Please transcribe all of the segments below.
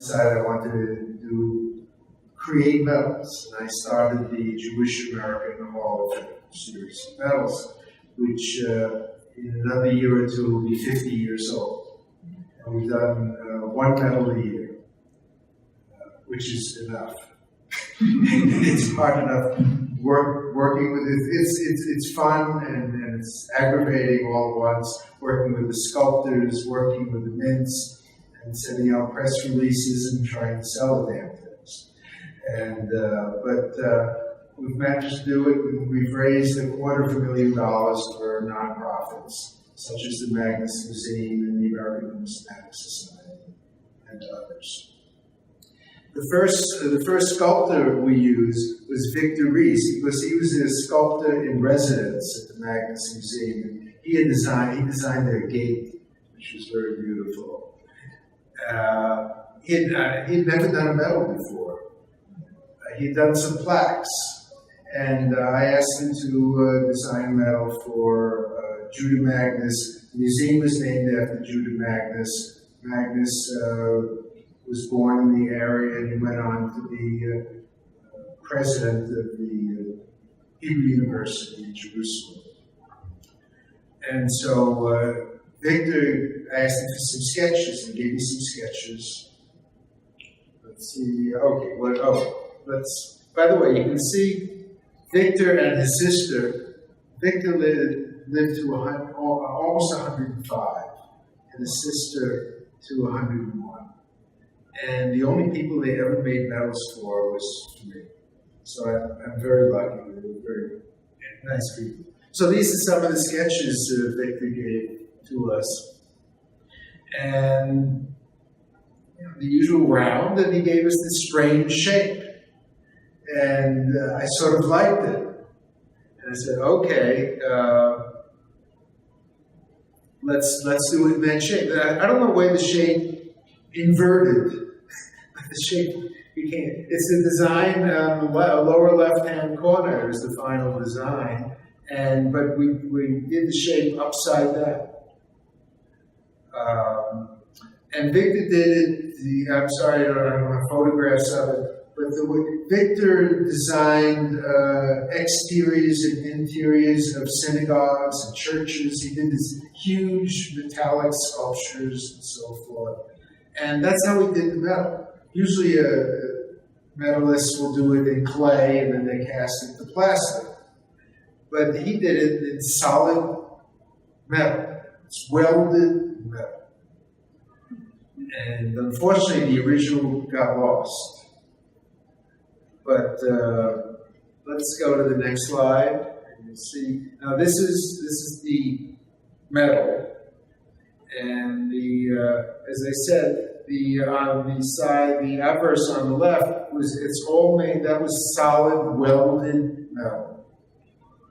decided I wanted to create medals, and I started the Jewish American Hall of Fame series of medals, which in another year or two will be 50 years old. And we've done one medal a year, which is enough. It's hard enough working with it. It's fun and it's aggravating all at once, working with the sculptors, working with the mints, and sending out press releases and trying to sell the damn things. And but we've managed to do it. We've raised $250,000 for nonprofits, such as the Magnus Museum and the American Numismatic Society and others. The first sculptor we used was Victor Ries, because he was a sculptor in residence at the Magnus Museum. And he designed their gate, which was very beautiful. He'd never done a medal before. He'd done some plaques, and I asked him to design a medal for Judah Magnus. The museum was named after Judah Magnus. Magnus was born in the area, and he went on to be president of the Hebrew University in Jerusalem. And so Victor asked him for some sketches, and gave me some sketches. Let's see. Okay. By the way, you can see Victor and his sister. Victor lived to almost 105, and his sister to 101. And the only people they ever made medals for was me. So I'm very lucky. They were very nice people. So these are some of the sketches Victor gave to us. And the usual round, and he gave us this strange shape. And I sort of liked it. And I said, okay, let's do it in that shape. I don't know where the shape inverted. The shape became, it's the design on the lower left-hand corner is the final design, but we did the shape upside down. And Victor did it, I'm sorry, I don't have photographs of it, but Victor designed exteriors and interiors of synagogues and churches. He did these huge metallic sculptures and so forth. And that's how he did the medal. Usually a medalist will do it in clay and then they cast it to plastic. But he did it in solid metal. It's welded metal. And unfortunately, the original got lost. But let's go to the next slide. And you'll see. Now this is the medal. And as I said, on the side, the obverse on the left it's all made, that was solid welded metal.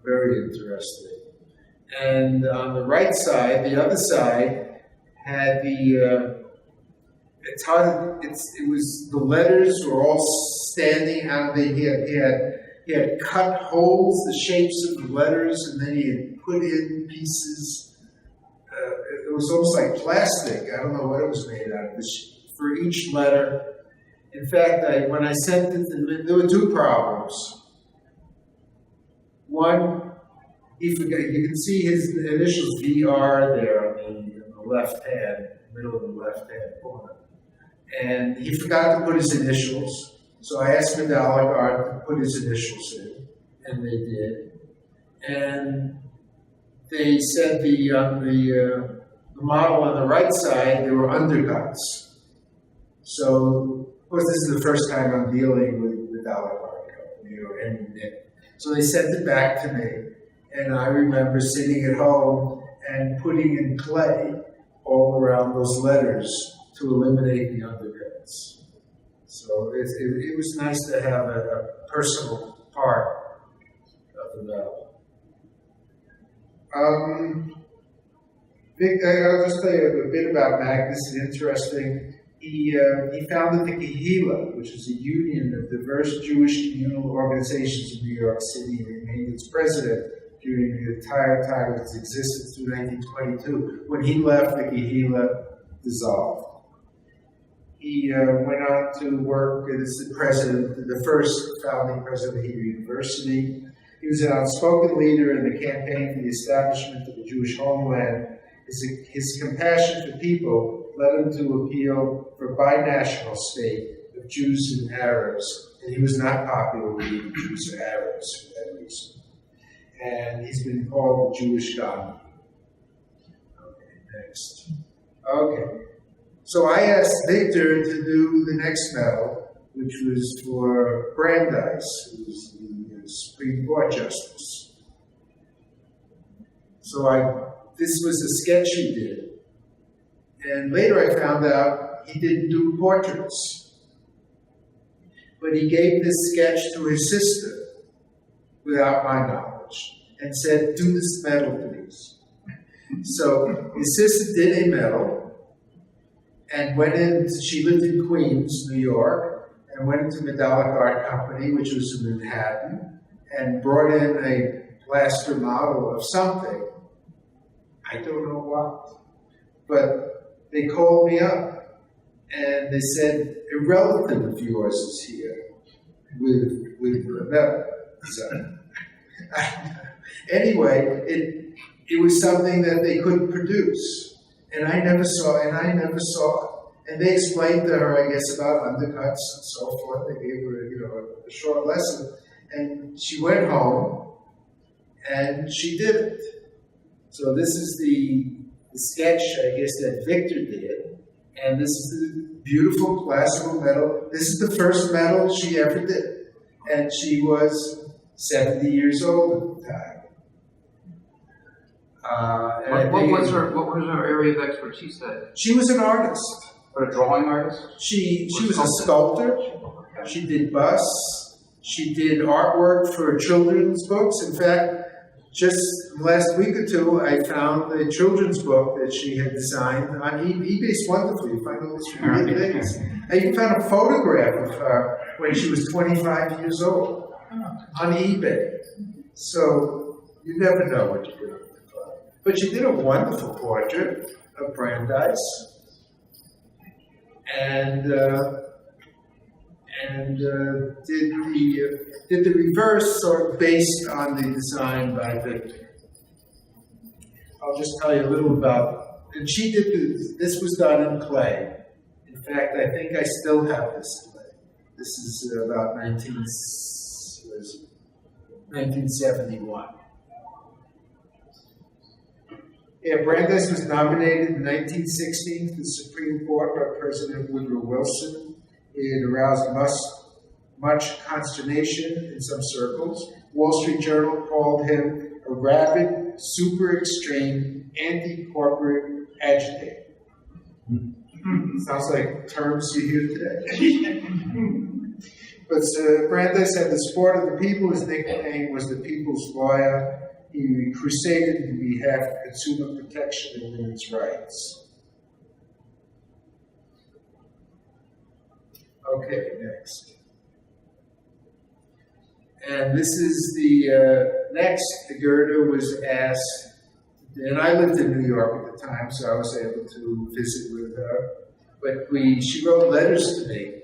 Very interesting. And on the right side, the other side had the the letters were all standing out. He had cut holes, the shapes of the letters, and then he had put in pieces. It was almost like plastic. I don't know what it was made out of. For each letter. In fact, when I sent it to him, there were two problems. One, he forgot. You can see his initials VR there on the left hand, middle of the left hand corner. And he forgot to put his initials. So I asked Medallic Art to put his initials in, and they did. And they said the model on the right side, there were undercuts. So, of course, this is the first time I'm dealing with Medallic Art Company or any Nick. So they sent it back to me, and I remember sitting at home and putting in clay all around those letters to eliminate the undercuts. So it was nice to have a personal part of the medal. I'll just tell you a bit about Magnus. It's interesting. He founded the Kehillah, which is a union of diverse Jewish communal organizations in New York City, and remained its president during the entire time of its existence through 1922. When he left, the Kehillah dissolved. He went on to work as the president, the first founding president of Hebrew University. He was an outspoken leader in the campaign for the establishment of a Jewish homeland. His compassion for people led him to appeal for a binational state of Jews and Arabs, and he was not popular with either Jews or Arabs for that reason. And he's been called the Jewish Gandhi. Okay, next. Okay. So I asked Victor to do the next medal, which was for Brandeis, who was the Supreme Court Justice. So this was a sketch he did. And later I found out he didn't do portraits. But he gave this sketch to his sister, without my knowledge, and said, do this medal, please. So his sister did a medal, and went in, she lived in Queens, New York, and went into Medallic Art Company, which was in Manhattan, and brought in a plaster model of something. I don't know what. But they called me up, and they said, a relative of yours is here with a medal. So, anyway, it was something that they couldn't produce. And I never saw it. And they explained to her, I guess, about undercuts and so forth. They gave her, a short lesson. And she went home, and she did it. So this is the sketch, I guess, that Victor did. And this is the beautiful classical medal. This is the first medal she ever did. And she was 70 years old at the time. What was her area of expertise then? She was an artist. Or a drawing artist? She was a sculptor. She did busts. She did artwork for children's books. In fact, just last week or two, I found a children's book that she had designed on eBay's wonderful. You find all these weird things. I even found a photograph of her when she was 25 years old on eBay. So you never know what you're doing. But she did a wonderful portrait of Brandeis, and did the reverse sort of based on the design by Victor. I'll just tell you a little about, and she did this was done in clay. In fact, I think I still have this clay. This is about 1971. Yeah, Brandeis was nominated in 1916 to the Supreme Court by President Woodrow Wilson. It aroused much consternation in some circles. Wall Street Journal called him a rabid, super extreme, anti-corporate agitator. Sounds like terms you hear today. But Brandeis had the support of the people. His nickname was the People's Lawyer. He crusaded on behalf of consumer protection and women's rights. Okay, next. And this is the next. Gerta was asked, and I lived in New York at the time, so I was able to visit with her. But she wrote letters to me.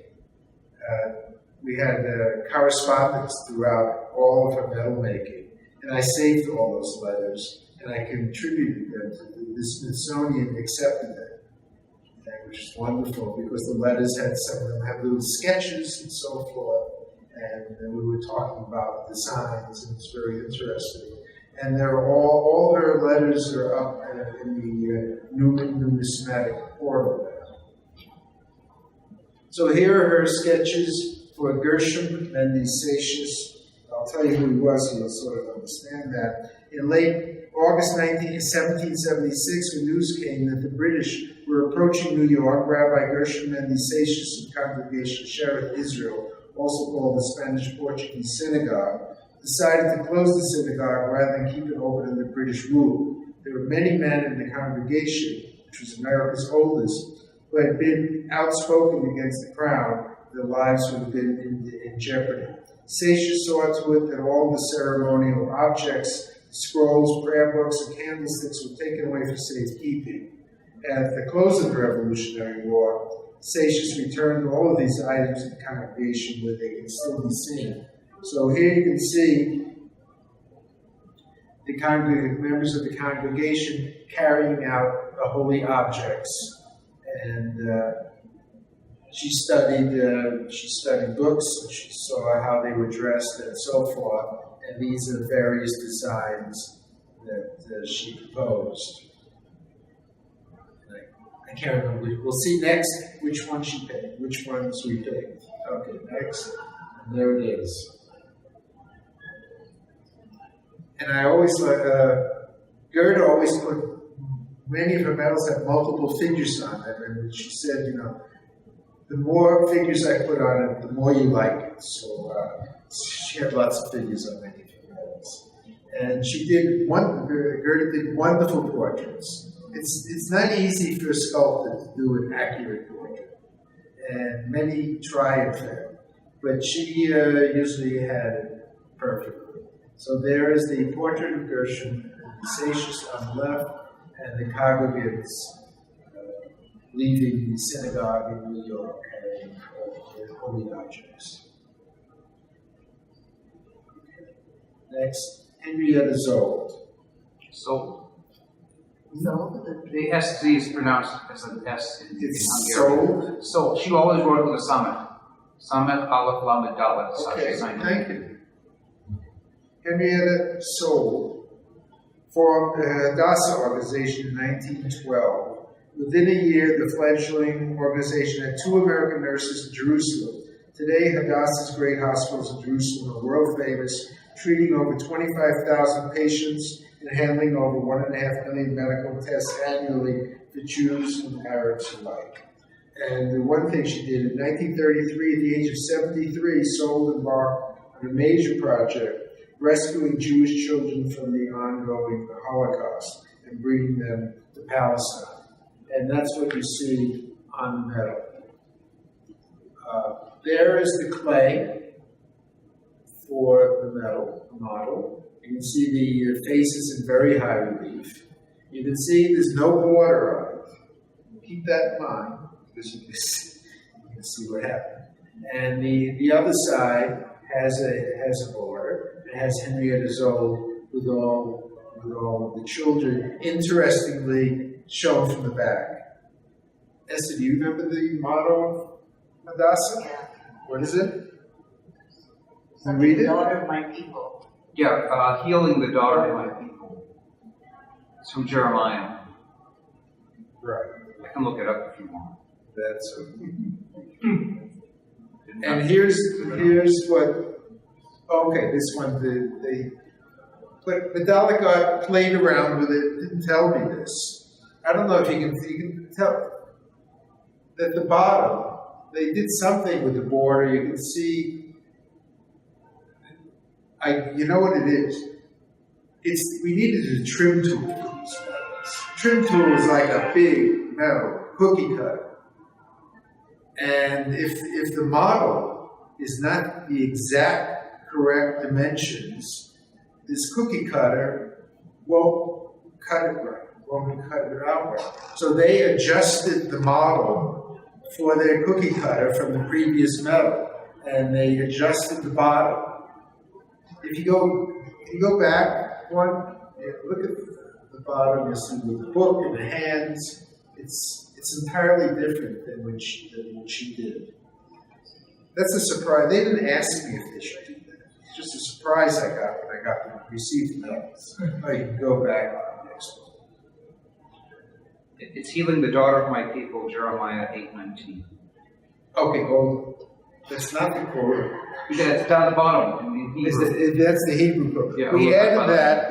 We had correspondence throughout all of her medal making. And I saved all those letters, and I contributed them to the Smithsonian accepted them, which is wonderful because the letters some of them had little sketches and so forth, and we were talking about designs, and it's very interesting. And they're all her letters are up in the Newman Numismatic Portal now. So here are her sketches for Gershom Mendy-Satius. I'll tell you who he was, and you'll sort of understand that. In late August 1776, when news came that the British were approaching New York, Rabbi Gershom Mendy-Satius of Congregation Sheret Israel, also called the Spanish-Portuguese Synagogue, decided to close the synagogue rather than keep it open under British rule. There were many men in the congregation, which was America's oldest, who had been outspoken against the crown. Their lives would have been in jeopardy. Satius saw to it that all the ceremonial objects, scrolls, prayer books, and candlesticks were taken away for safekeeping. At the close of the Revolutionary War, Seixas returned all of these items to the congregation where they can still be seen. So here you can see the members of the congregation carrying out the holy objects. And she studied books, and she saw how they were dressed and so forth. And these are various designs that she proposed. I can't remember. We'll see next which one she picked, which ones we picked. Okay, next. And there it is. And I always Gerta always put, many of her medals have multiple figures on them, and she said, you know, the more figures I put on it, the more you like it. So she had lots of figures on many of her medals. And Gerta did wonderful portraits. It's not easy for a sculptor to do an accurate portrait, and many try and fail, but she usually had it perfectly. So there is the portrait of Gershon, Seixas on the left, and the congregants leaving the synagogue in New York carrying their holy objects. Next, Henrietta Zold. Sold. No, The S is pronounced as an S in Sold? Hungarian. Sold. She always wrote with a summit. Summit, Aleph, Lamed, Dalet. Okay, thank you. Henrietta Sold formed the Hadassah organization in 1912. Within a year, the fledgling organization had 2 American nurses in Jerusalem. Today, Hadassah's great hospitals in Jerusalem are world famous, treating over 25,000 patients and handling over 1.5 million medical tests annually for Jews and Arabs alike. And the one thing she did, in 1933, at the age of 73, Sold embarked on a major project, rescuing Jewish children from the ongoing Holocaust and bringing them to Palestine. And that's what you see on the medal. There is the clay for the model. You can see the faces in very high relief. You can see there's no border on it. Keep that in mind, because you can see what happened. And the other side has a border. It has Henrietta Zold with all of the children, interestingly shown from the back. Esther, do you remember the motto of Hadassah? Yeah. What is it? Something Read it. daughter of my people. Yeah, healing the daughter of my people. It's from Jeremiah. Right. I can look it up if you want. That's and here's what. Okay, this one but Medallica played around with it. Didn't tell me this. I don't know if you can tell that the bottom they did something with the border. You can see. You know what it is? We needed a trim tool for these metals. Trim tool is like a big metal cookie cutter. And if the model is not the exact correct dimensions, this cookie cutter won't cut it right, won't cut it out right. So they adjusted the model for their cookie cutter from the previous metal, and they adjusted the bottom. If you go back one, look at the bottom, you'll see with the book and the hands, it's entirely different than what she did. That's a surprise. They didn't ask me if they should do that. It's just a surprise I got when I got to receive the medals. Oh, you can go back on the next one. It's healing the daughter of my people, Jeremiah 8:19. Okay, well, that's not the quote. It's down the bottom in Hebrew. That's the Hebrew book. Yeah, we we'll added that at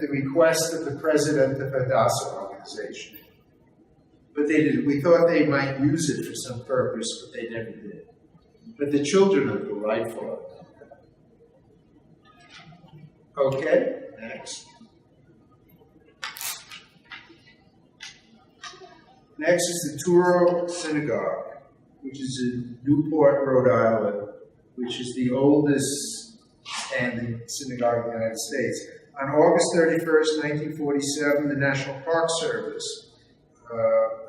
the request of the president of the Hadassah organization. But they didn't. We thought they might use it for some purpose, but they never did. But the children are delightful. Okay, next. Next is the Touro Synagogue, which is in Newport, Rhode Island, which is the oldest standing synagogue in the United States. On August 31st, 1947, the National Park Service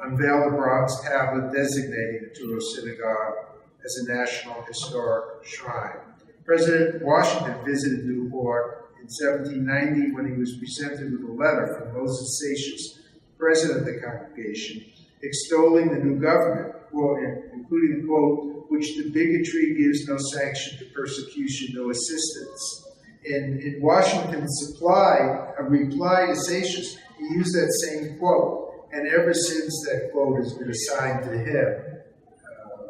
unveiled a bronze tablet designating the Touro Synagogue as a National Historic Shrine. President Washington visited Newport in 1790 when he was presented with a letter from Moses Seixas, president of the congregation, extolling the new government, quote, including the quote, which the bigotry gives no sanction to persecution, no assistance. In Washington's reply to Seixas, he used that same quote, and ever since that quote has been assigned to him.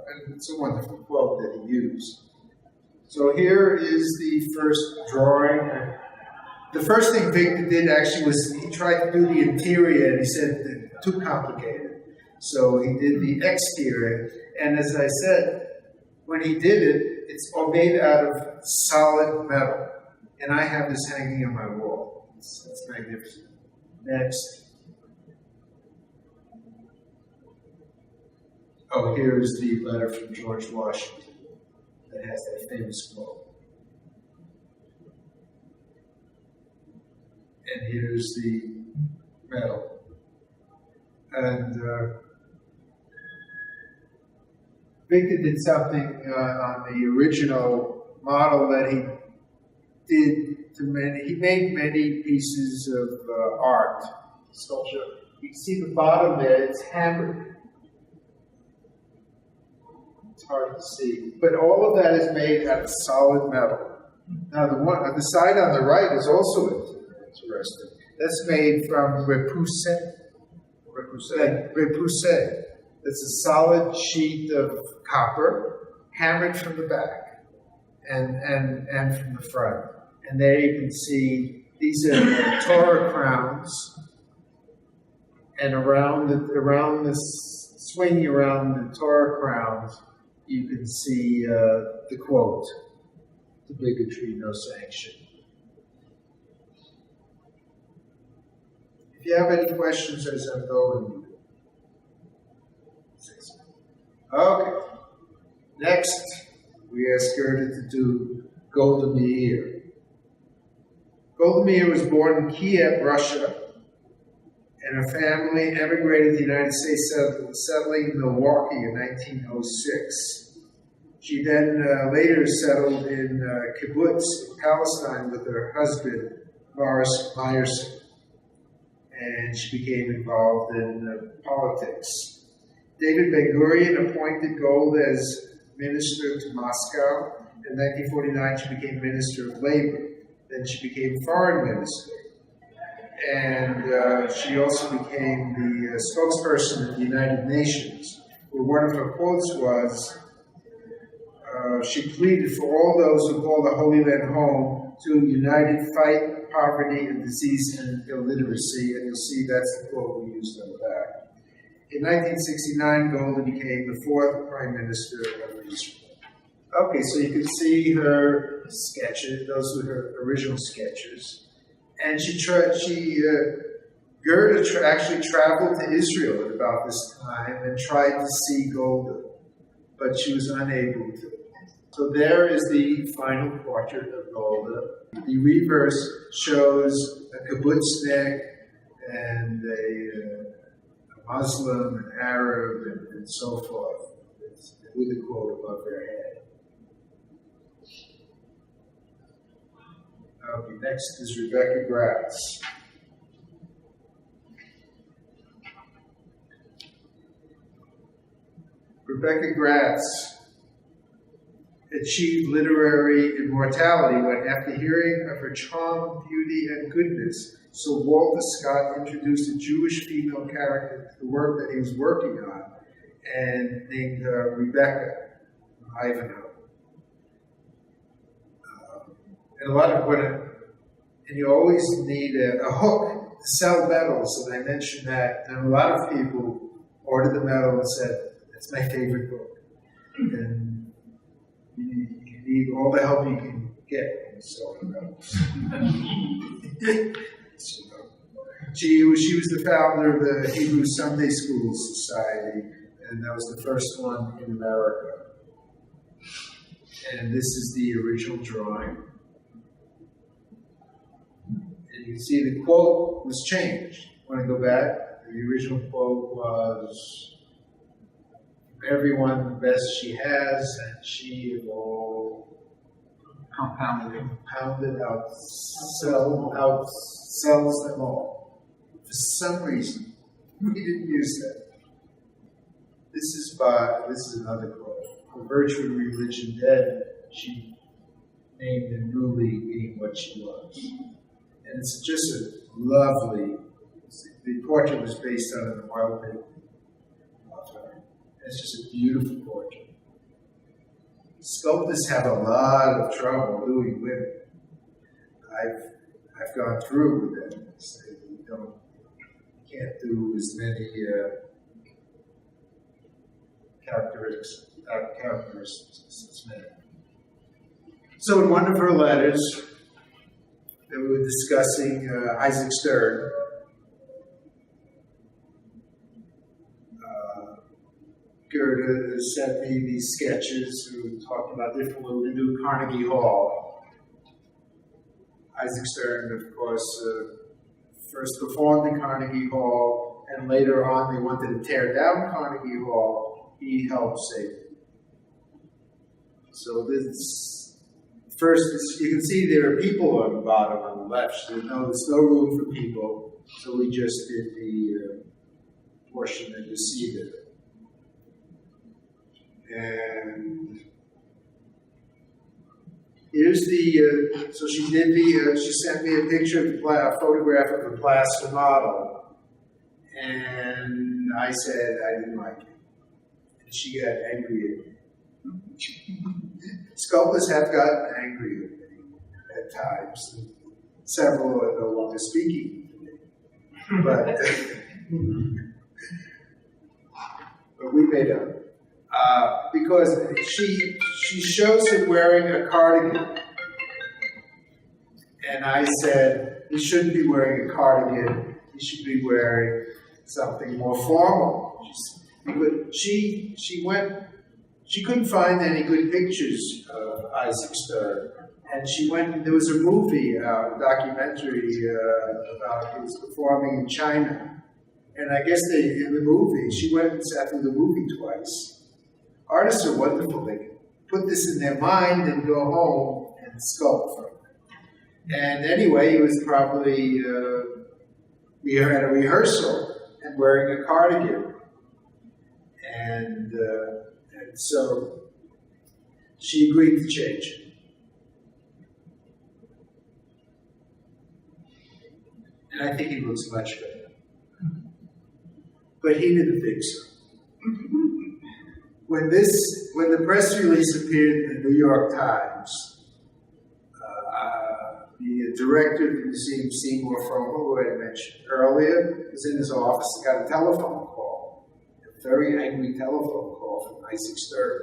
And it's a wonderful quote that he used. So here is the first drawing. The first thing Victor did actually was he tried to do the interior, and he said, too complicated. So he did the exterior, and as I said, when he did it, it's all made out of solid metal. And I have this hanging on my wall. It's magnificent. Next. Oh, here's the letter from George Washington that has that famous quote. And here's the medal. And Victor did something on the original model that he did to many. He made many pieces of art, sculpture. You can see the bottom there, it's hammered. It's hard to see. But all of that is made out of solid metal. Now the side on the right is also interesting. That's made from repoussé. Repoussé. It's a solid sheet of copper, hammered from the back and from the front. And there you can see these are Torah crowns, and around the swing around the Torah crowns, you can see the quote: "To bigotry, no sanction." If you have any questions as I'm going. Okay. Next, we asked Gerta to do Golda Meir. Golda Meir was born in Kiev, Russia, and her family emigrated to the United States, settling in Milwaukee in 1906. She then later settled in kibbutz in Palestine with her husband, Boris Meyerson, and she became involved in politics. David Ben-Gurion appointed Golda as minister to Moscow. In 1949, she became Minister of Labor. Then she became Foreign Minister. And she also became the spokesperson of the United Nations, where one of her quotes was, she pleaded for all those who call the Holy Land home to united fight poverty and disease and illiteracy. And you'll see that's the quote we used on the back. In 1969, Golda became the fourth Prime Minister of Israel. Okay, so you can see her sketches. Those were her original sketches. And Gerta actually traveled to Israel at about this time and tried to see Golda, but she was unable to. So there is the final portrait of Golda. The reverse shows a kibbutznik and a Muslim, an Arab, and so forth, with the quote above their head. Okay, next is Rebecca Gratz. Rebecca Gratz achieved literary immortality when, after hearing of her charm, beauty, and goodness, so Walter Scott introduced a Jewish female character to the work that he was working on and named her Rebecca Ivanhoe. And a lot of women, and you always need a hook to sell medals, and I mentioned that, and a lot of people ordered the medal and said, "That's my favorite book." And you need all the help you can get in selling medals. She was the founder of the Hebrew Sunday School Society, and that was the first one in America. And this is the original drawing. And you can see the quote was changed. Want to go back? The original quote was, everyone the best she has, and she will compounded outsells them all. For some reason, we didn't use that. This is another quote. For virtue and religion dead, she named and newly being what she was. And it's just a lovely, the portrait was based on an oil painting of her. It's just a beautiful portrait. Sculptors have a lot of trouble doing women. I've gone through with them. So you can't do as many characteristics as men. So in one of her letters, that we were discussing Isaac Stern. Gerta sent me these sketches who were talking about different little into Carnegie Hall. Isaac Stern, of course, first performed in Carnegie Hall, and later on they wanted to tear down Carnegie Hall. He helped save it. So this first, you can see there are people on the bottom on the left. There's no room for people, so we just did the portion that you see there. And here's the, so she did she sent me a picture of a photograph of the plaster model, and I said I didn't like it. And she got angry at me. Sculptors have gotten angry at me at times. Several are no longer speaking to me. But we made up. Because she shows him wearing a cardigan. And I said, he shouldn't be wearing a cardigan. He should be wearing something more formal. But she couldn't find any good pictures of Isaac Stern. And she went, there was a movie, a documentary about his performing in China. And I guess in the movie, she went and sat through the movie twice. Artists are wonderful. They can put this in their mind and go home and sculpt from it. And anyway, he was probably at a rehearsal and wearing a cardigan. And so she agreed to change it. And I think he looks much better. But he didn't think so. When the press release appeared in the New York Times, the director of the museum, Seymour Fromer, who I mentioned earlier, was in his office and got a telephone call, a very angry telephone call from Isaac Stern.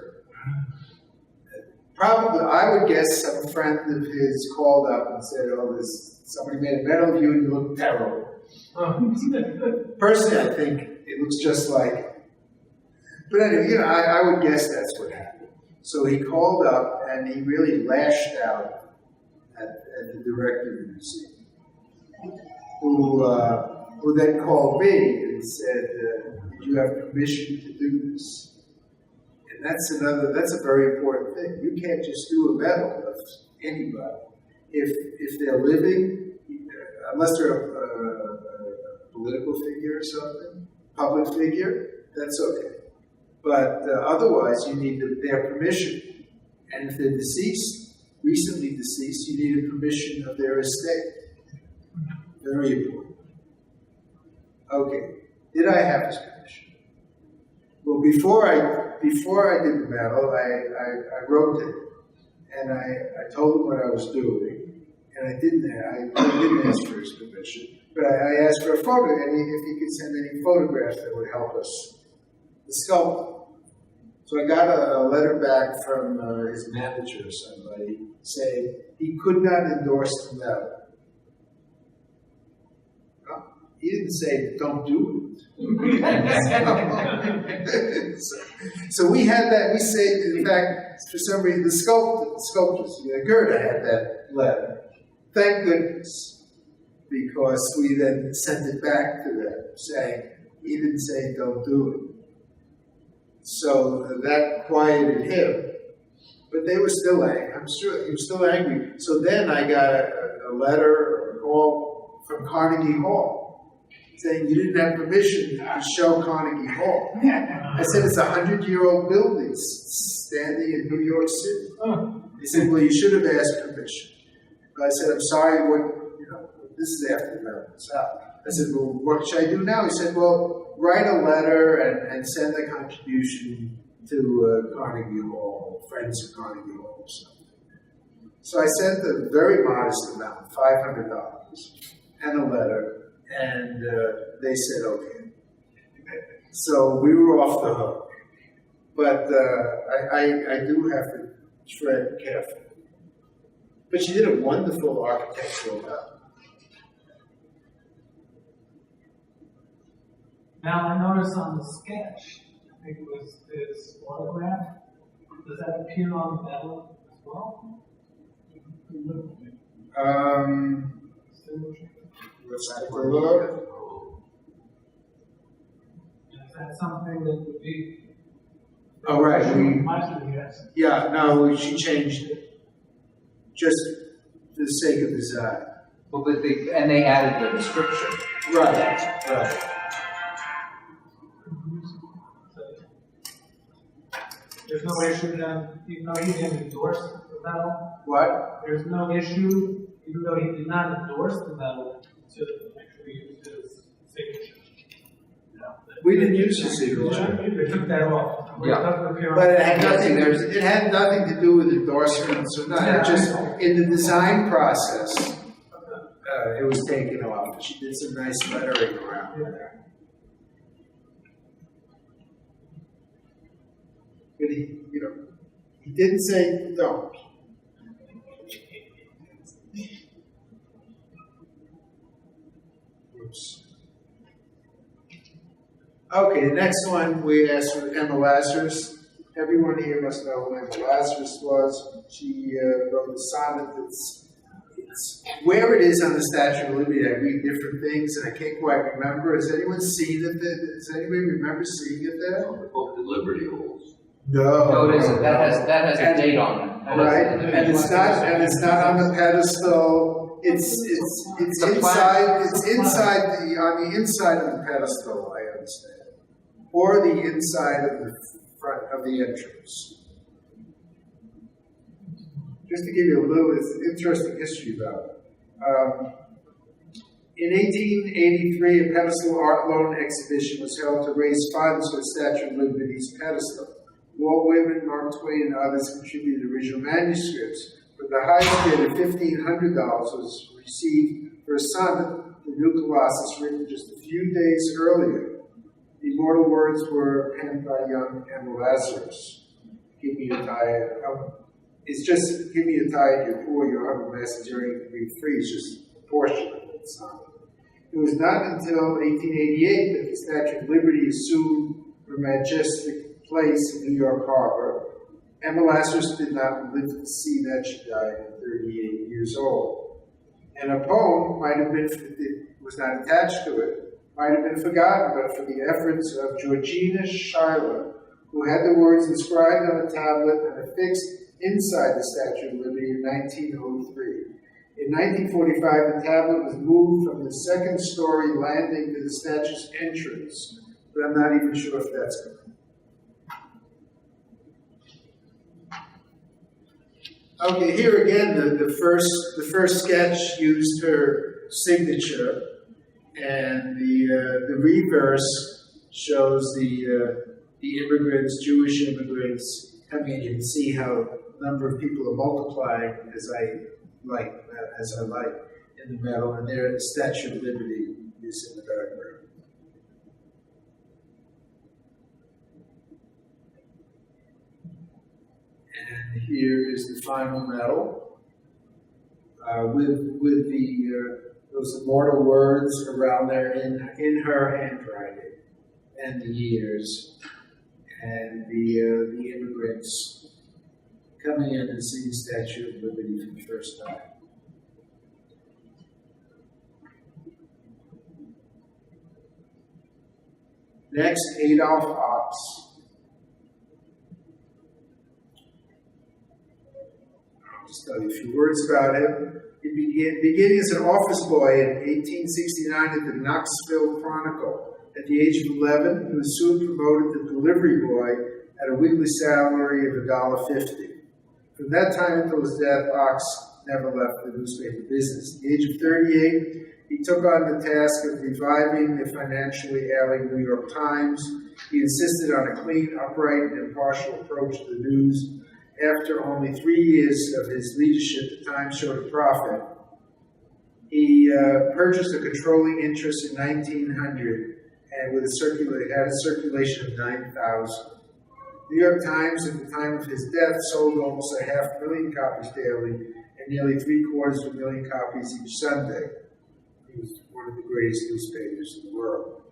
Probably, I would guess some friend of his called up and said, "Oh, somebody made a medal of you and you look terrible." Personally, I think it looks just like it. But anyway, I would guess that's what happened. So he called up and he really lashed out at the director of the museum, who then called me and said, "Do you have permission to do this?" And that's a very important thing. You can't just do a medal of anybody. If they're living, unless they're a political figure or something, public figure, that's okay. But otherwise, you need their permission. And if they're deceased, recently deceased, you need a permission of their estate. Very important. Okay, did I have his permission? Well, before I did the medal, I wrote to him, and I told him what I was doing, and I didn't ask for his permission, but I asked for a photo, and if he could send any photographs that would help us sculpt. So I got a letter back from his manager or somebody saying he could not endorse the medal. Well, he didn't say don't do it. So we had that. We saved. In fact, for some reason, the sculptors, Gerta had that letter. Thank goodness, because we then sent it back to them saying, He didn't say, don't do it. So that quieted him. But they were still angry. I'm sure he was still angry. So then I got a letter or a call from Carnegie Hall saying you didn't have permission to show Carnegie Hall. I said, it's a 100-year-old building standing in New York City. He said, well, you should have asked permission. But I said, I'm sorry, this is after the mail was out. I said, well, what should I do now? He said, well, write a letter and send a contribution to Carnegie Hall, friends of Carnegie Hall or something. So I sent a very modest amount, $500, and a letter, and they said, okay. So we were off the hook. But I do have to tread carefully. But she did a wonderful architectural job. Now I noticed on the sketch, I think it was his autograph. Does that appear on the medal as well? Let's take a look. Is that something that would be? Oh, right. Yes. Yeah, no, she changed it. Just for the sake of design. Well, but they added the description. Right. There's no issue then, even though he didn't endorse the medal. What? There's no issue, even though he did not endorse the medal, to actually use his signature. We didn't use his signature. They took that off. Yeah. But it had nothing. It had nothing to do with endorsements or not. It just in the design process, it was taken off. She did some nice lettering around there. But he didn't say don't. Oops. Okay, the next one we asked for Emma Lazarus. Everyone here must know who Emma Lazarus was. She wrote a sonnet that's where it is on the Statue of Liberty. I read different things and I can't quite remember. Has anyone seen it? Does anybody remember seeing it there? Book the Liberty Halls. No. it isn't. That has a date on it. Right, and it's not on the pedestal. It's inside. It's inside on the inside of the pedestal. I understand, or the inside of the front of the entrance. Just to give you a little interesting history about it. In 1883, a pedestal art loan exhibition was held to raise funds for the Statue of Liberty's pedestal. Walt Whitman, Mark Twain, and others contributed original manuscripts, but the highest bid of $1,500 was received for a sonnet, the New Colossus, written just a few days earlier. The immortal words were penned by young Emma Lazarus. Give me a tie. It's just give me a tie at your poor, your humble message, you be free. It's just a portion of that sonnet. It was not until 1888 that the Statue of Liberty assumed her majestic place in New York Harbor. Emma Lazarus did not live to see that. She died at 38 years old. And a poem might have been, it was not attached to it, might have been forgotten, but for the efforts of Georgina Schuyler, who had the words inscribed on a tablet and affixed inside the Statue of Liberty in 1903. In 1945, the tablet was moved from the second-story landing to the statue's entrance, but I'm not even sure if that's correct. Okay, here again, the first sketch used her signature, and the reverse shows the immigrants, Jewish immigrants, coming in. You can see how the number of people are multiplying as I like in the metal, and there the Statue of Liberty is in the background. And here is the final medal with those immortal words around there in her handwriting, and the years, and the immigrants coming in and seeing the Statue of Liberty for the first time. Next, Adolf Ox. I'll just tell you a few words about him. He beginning as an office boy in 1869 at the Knoxville Chronicle. At the age of 11, he was soon promoted to delivery boy at a weekly salary of $1.50. From that time until his death, Ox never left the newspaper business. At the age of 38, he took on the task of reviving the financially ailing New York Times. He insisted on a clean, upright, and impartial approach to the news. After only 3 years of his leadership, the Times showed a profit. He purchased a controlling interest in 1900 and had a circulation of 9,000. The New York Times, at the time of his death, sold almost 500,000 copies daily and nearly 750,000 copies each Sunday. He was one of the greatest newspapers in the world.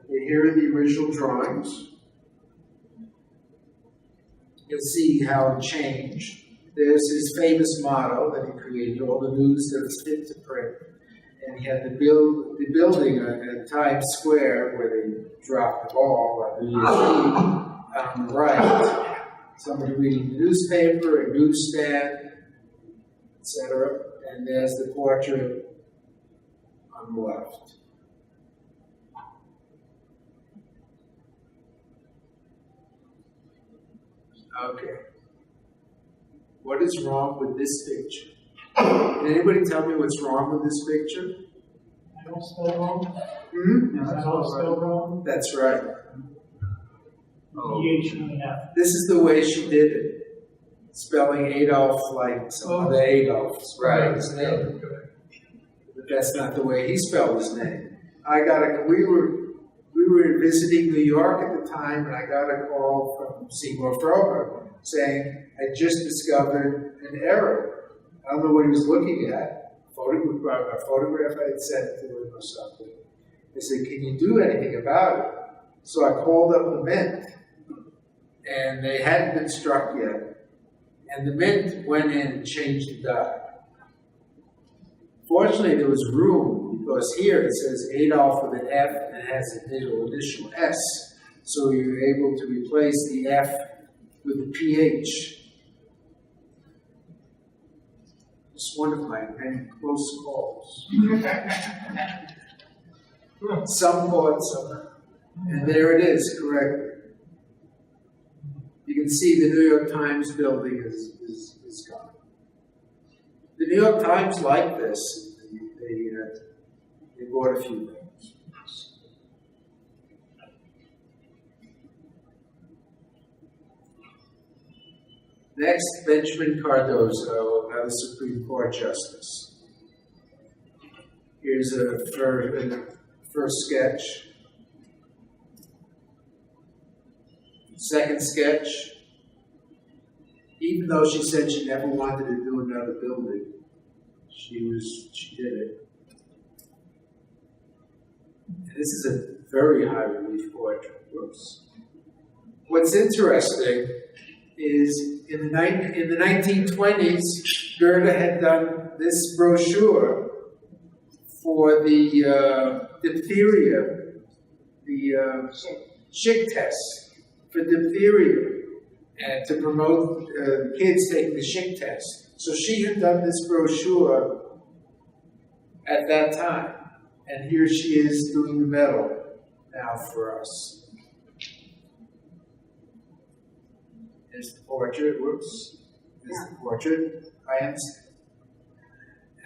Okay, here are the original drawings. You'll see how it changed. There's his famous motto that he created, all the news that is fit to print. And he had the building at Times Square where they dropped the ball on New Year's Eve on the right. Somebody reading the newspaper, a newsstand, etc. And there's the portrait on the left. Okay. What is wrong with this picture? Can anybody tell me what's wrong with this picture? I don't spell wrong. Hmm? I don't spell wrong. That's right. EH and an F. This is the way she did it. Spelling Adolf like some other Adolfs. Right. His name. But that's not the way he spelled his name. We were visiting New York at the time, and I got a call from Seymour Frober saying, I just discovered an error. I don't know what he was looking at. A photograph I had sent to him or something. He said, can you do anything about it? So I called up the Mint, and they hadn't been struck yet. And the Mint went in and changed the dot. Fortunately, there was room, because here it says Adolf with an F, and it has a middle initial S. So you were able to replace the F with the PH. It's one of my many close calls. Some caught some. And there it is, correct. You can see the New York Times building is gone. The New York Times liked this. They bought a few things. Next, Benjamin Cardozo, another Supreme Court Justice. Here's a first sketch. Second sketch. Even though she said she never wanted to do another building, she did it. And this is a very high relief portrait. Whoops. What's interesting is in the 1920s, Gerta had done this brochure for the diphtheria, the Schick test for diphtheria, and to promote kids taking the Schick test. So she had done this brochure at that time, and here she is doing the medal now for us. There's the portrait, whoops. There's the portrait, I understand.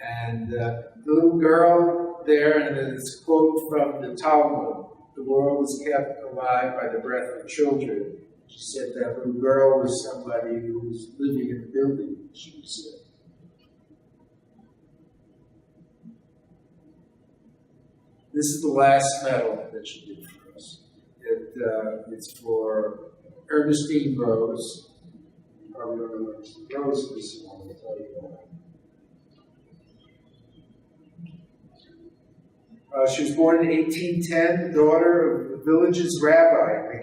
And the little girl there, and there's a quote from the Talmud, the world was kept alive by the breath of children. She said that little girl was somebody who was living in the building, she said. This is the last medal that she did for us. It's for Ernestine Rose. You probably don't know Ernestine Rose is, so I'll tell you that. She was born in 1810, the daughter of the village's rabbi in a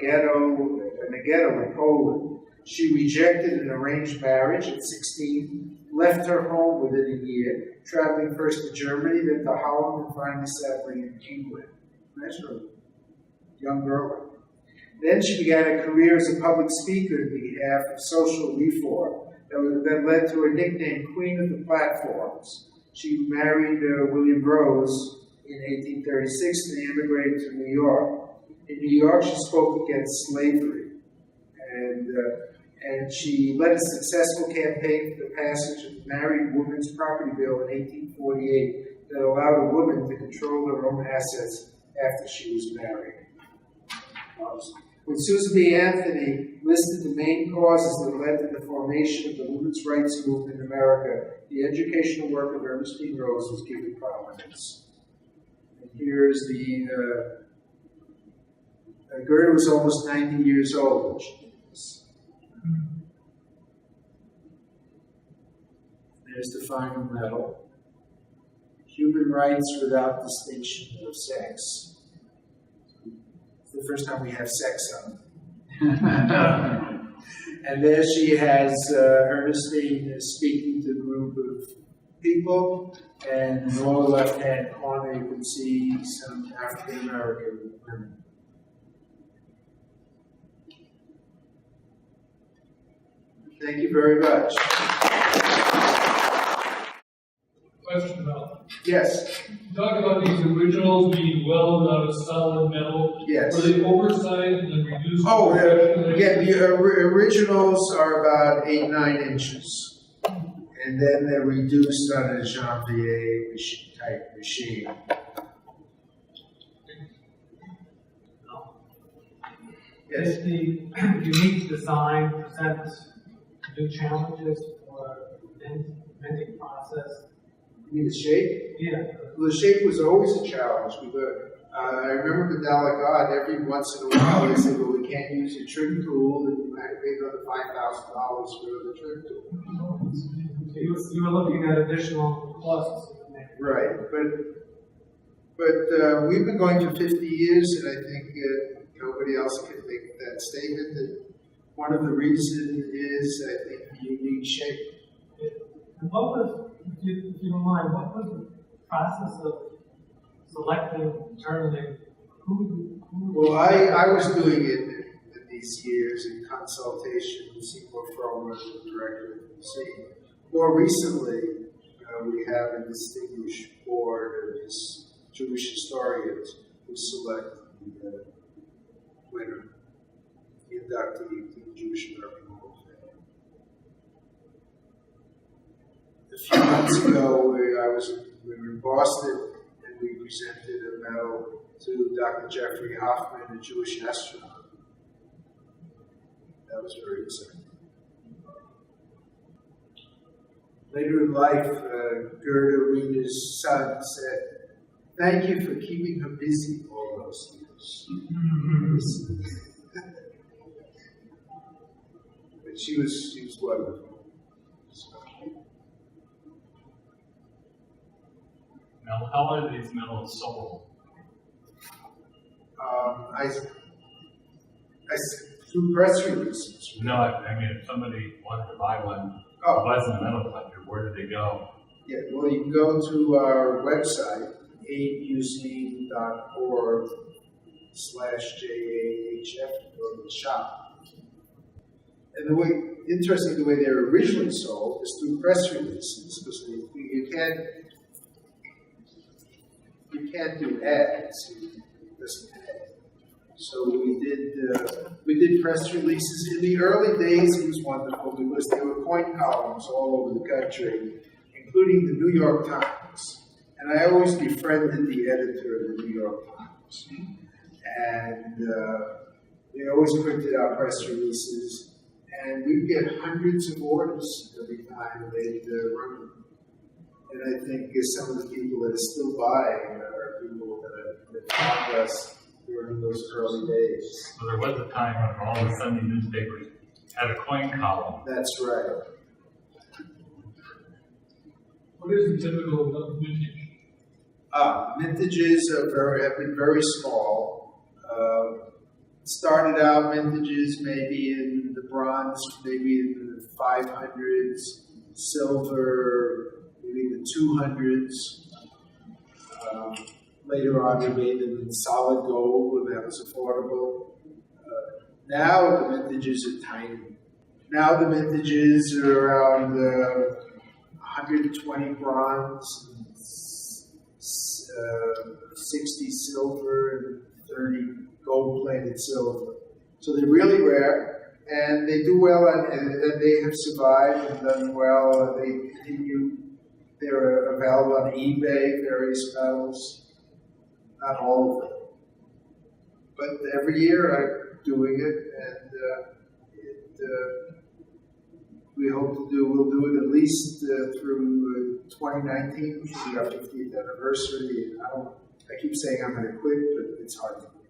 ghetto in Poland. She rejected an arranged marriage at 16 left her home within a year, traveling first to Germany, then to Holland, and finally settling in England. Imagine a young girl. Then she began a career as a public speaker on behalf of social reform that led to her nickname, Queen of the Platforms. She married William Rose in 1836 and they immigrated to New York. In New York, she spoke against slavery, and she led a successful campaign for the passage of the Married Women's Property Bill in 1848 that allowed a woman to control her own assets after she was married. When Susan B. Anthony listed the main causes that led to the formation of the women's rights movement in America, the educational work of Ernestine Rose was given prominence. And here's the Gerta was almost 90 years old when she did this. There's the final medal. Human rights without distinction of sex. It's the first time we have sex on it. And there she has Ernestine speaking to a group of people, and in the lower left-hand corner you can see some African American women. Thank you very much. Question about. Yes. Talk about these originals being welded out of solid metal. Yes. Were they oversized and reduced? Oh, yeah, the originals are about 8-9 inches. And then they're reduced on a Janvier type machine. Yes. Does the unique design present new challenges for the minting process? You mean the shape? Yeah. Well, the shape was always a challenge. I remember Vidal God, every once in a while they said, well, we can't use your trim tool, and you might have paid another $5,000 for the trim tool. So you were looking at additional costs. Right, but we've been going for 50 years, and I think nobody else can make that statement. That one of the reasons is, I think, the unique shape. And what was, if you don't mind, what was the process of selecting, determining who? Well, I was doing it in these years in consultation with Seymour Fromer, the director of the museum. More recently, we have a distinguished board of Jewish historians who select the winner, the inductee to the Jewish American Hall of Fame. A few months ago, we were in Boston, and we presented a medal to Dr. Jeffrey Hoffman, a Jewish astronaut. That was very exciting. Later in life, Gerta, Wiener's son, said, "Thank you for keeping her busy all those years." But she was wonderful. Now, how are these medals sold? Through press releases. No, I mean, if somebody wanted to buy one, wasn't a medal collector, where did they go? Yeah, well, you can go to our website, aidmuseum.org/JAHF, go to the shop. And interesting, the way they were originally sold is through press releases, because you can't do ads. It doesn't pay. So we did press releases. In the early days, it was wonderful because there were point columns all over the country, including the New York Times. And I always befriended the editor of the New York Times. And they always printed out press releases. And we'd get hundreds of orders every time they'd run them. And I think some of the people that are still buying are people that found us during those early days. So there was a time when all the Sunday newspapers had a coin column. That's right. What is the typical vintage? Vintages have been very small. Started out vintages maybe in the bronze, maybe in the 500s, silver, maybe the 200s. Later on, we made them in solid gold when that was affordable. Now the vintages are tiny. Now the vintages are around 120 bronze, 60 silver, and 30 gold-plated silver. So they're really rare, and they do well, and they have survived and done well. They continue. They're available on eBay, various metals. Not all of them. But every year I'm doing it, and we'll do it at least through 2019, which will be our 50th anniversary. And I keep saying I'm going to quit, but it's hard to quit.